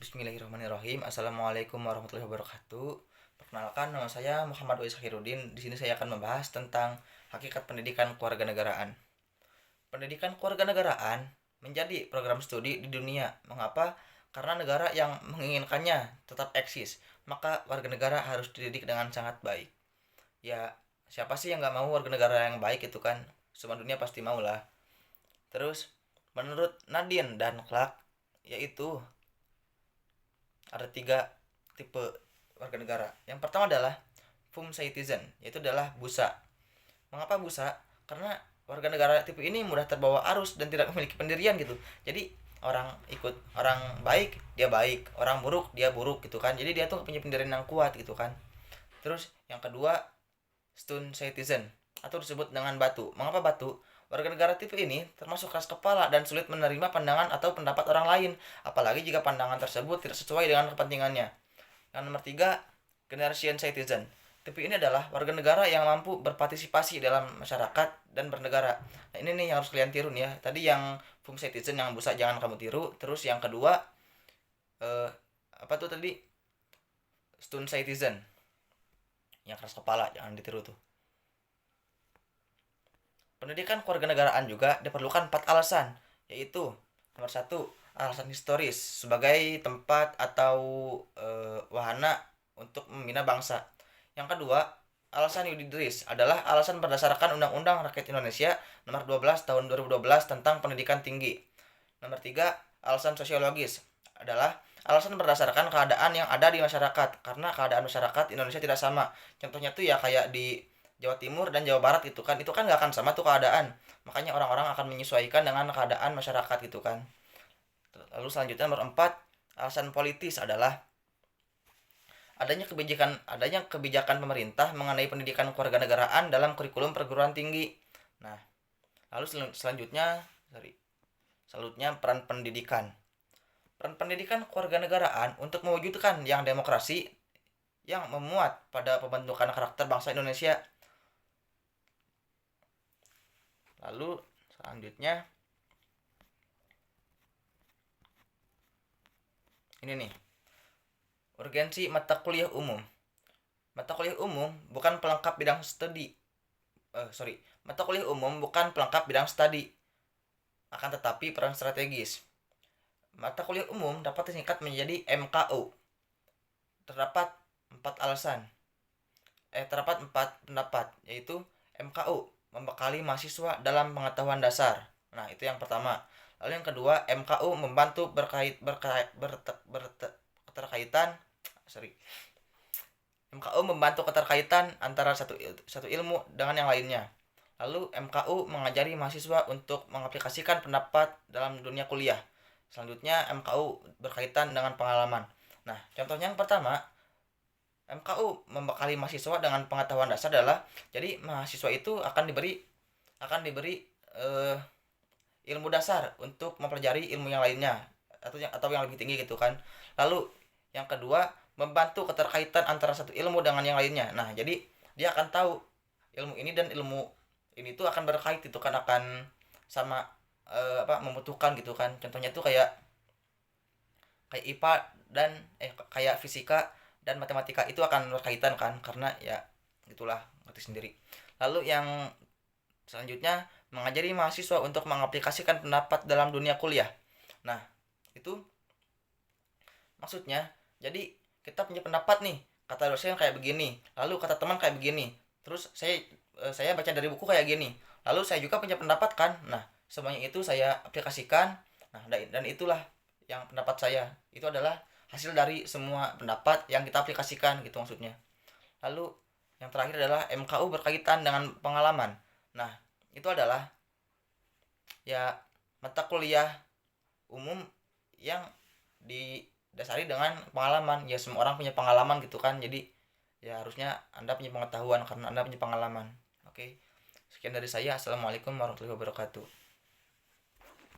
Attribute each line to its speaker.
Speaker 1: Bismillahirrahmanirrahim. Assalamualaikum warahmatullahi wabarakatuh. Perkenalkan, nama saya Muhammad Wais Khairuddin. Di sini saya akan membahas tentang hakikat pendidikan kewarganegaraan. Pendidikan kewarganegaraan menjadi program studi di dunia. Mengapa? Karena negara yang menginginkannya tetap eksis, maka warga negara harus dididik dengan sangat baik. Ya, siapa sih yang nggak mau warga negara yang baik itu kan? Semua dunia pasti mau lah. Terus, menurut Nadine dan Clark, yaitu ada 3 tipe warga negara. Yang pertama adalah Fum Citizen, yaitu adalah busa. Mengapa busa? Karena warga negara tipe ini mudah terbawa arus dan tidak memiliki pendirian gitu. Jadi orang baik, orang buruk dia buruk gitu kan. Jadi dia tuh punya pendirian yang kuat gitu kan. Terus yang kedua, Stone Citizen atau disebut dengan batu. Mengapa batu? Warga negara tipe ini termasuk keras kepala dan sulit menerima pandangan atau pendapat orang lain, apalagi jika pandangan tersebut tidak sesuai dengan kepentingannya. Yang nomor 3, Generation Citizen. Tipe ini adalah warga negara yang mampu berpartisipasi dalam masyarakat dan bernegara. Nah, ini nih yang harus kalian tiru nih ya. Tadi yang Fung Citizen yang busa jangan kamu tiru. Terus yang kedua, eh, apa tuh tadi? Stone Citizen. Yang keras kepala jangan ditiru tuh. Pendidikan kewarganegaraan juga diperlukan 4 alasan, yaitu nomor 1, alasan historis sebagai tempat atau wahana untuk membina bangsa. Yang kedua, alasan yuridis adalah alasan berdasarkan Undang-Undang Rakyat Indonesia Nomor 12 Tahun 2012 tentang Pendidikan Tinggi. Nomor 3, alasan sosiologis adalah alasan berdasarkan keadaan yang ada di masyarakat, karena keadaan masyarakat Indonesia tidak sama. Contohnya tuh ya kayak di Jawa Timur dan Jawa Barat gitu kan, itu kan nggak akan sama tuh keadaan, makanya orang-orang akan menyesuaikan dengan keadaan masyarakat gitu kan. Lalu selanjutnya nomor 4, alasan politis adalah adanya kebijakan pemerintah mengenai pendidikan kewarganegaraan dalam kurikulum perguruan tinggi. Nah, lalu selanjutnya peran pendidikan. Peran pendidikan kewarganegaraan untuk mewujudkan yang demokrasi yang memuat pada pembentukan karakter bangsa Indonesia. Lalu selanjutnya ini nih, urgensi mata kuliah umum. Mata kuliah umum bukan pelengkap bidang studi. Mata kuliah umum bukan pelengkap bidang studi, akan tetapi peran strategis. Mata kuliah umum dapat disingkat menjadi MKU. Terdapat 4 alasan. Terdapat 4 pendapat, yaitu MKU membekali mahasiswa dalam pengetahuan dasar. Nah, itu yang pertama. Lalu yang kedua, MKU membantu MKU membantu keterkaitan antara satu ilmu dengan yang lainnya. Lalu MKU mengajari mahasiswa untuk mengaplikasikan pendapat dalam dunia kuliah. Selanjutnya MKU berkaitan dengan pengalaman. Nah, contohnya yang pertama, MKU membekali mahasiswa dengan pengetahuan dasar adalah jadi mahasiswa itu akan diberi ilmu dasar untuk mempelajari ilmu yang lainnya atau yang lebih tinggi gitu kan. Lalu yang kedua, membantu keterkaitan antara satu ilmu dengan yang lainnya. Nah, jadi dia akan tahu ilmu ini dan ilmu ini tuh akan berkait itu kan, akan sama membutuhkan gitu kan. Contohnya tuh kayak kayak IPA dan kayak fisika dan matematika itu akan berkaitan kan, karena ya itulah ngerti sendiri. Lalu yang selanjutnya, mengajari mahasiswa untuk mengaplikasikan pendapat dalam dunia kuliah. Nah, itu maksudnya jadi kita punya pendapat nih, kata dosen kayak begini, lalu kata teman kayak begini, terus saya baca dari buku kayak gini, lalu saya juga punya pendapat kan. Nah, semuanya itu saya aplikasikan. Nah, dan itulah yang pendapat saya itu adalah hasil dari semua pendapat yang kita aplikasikan gitu maksudnya. Lalu yang terakhir adalah MKU berkaitan dengan pengalaman. Nah, itu adalah ya mata kuliah umum yang didasari dengan pengalaman. Ya semua orang punya pengalaman gitu kan. Jadi ya harusnya Anda punya pengetahuan karena Anda punya pengalaman. Oke. Sekian dari saya. Assalamualaikum warahmatullahi wabarakatuh.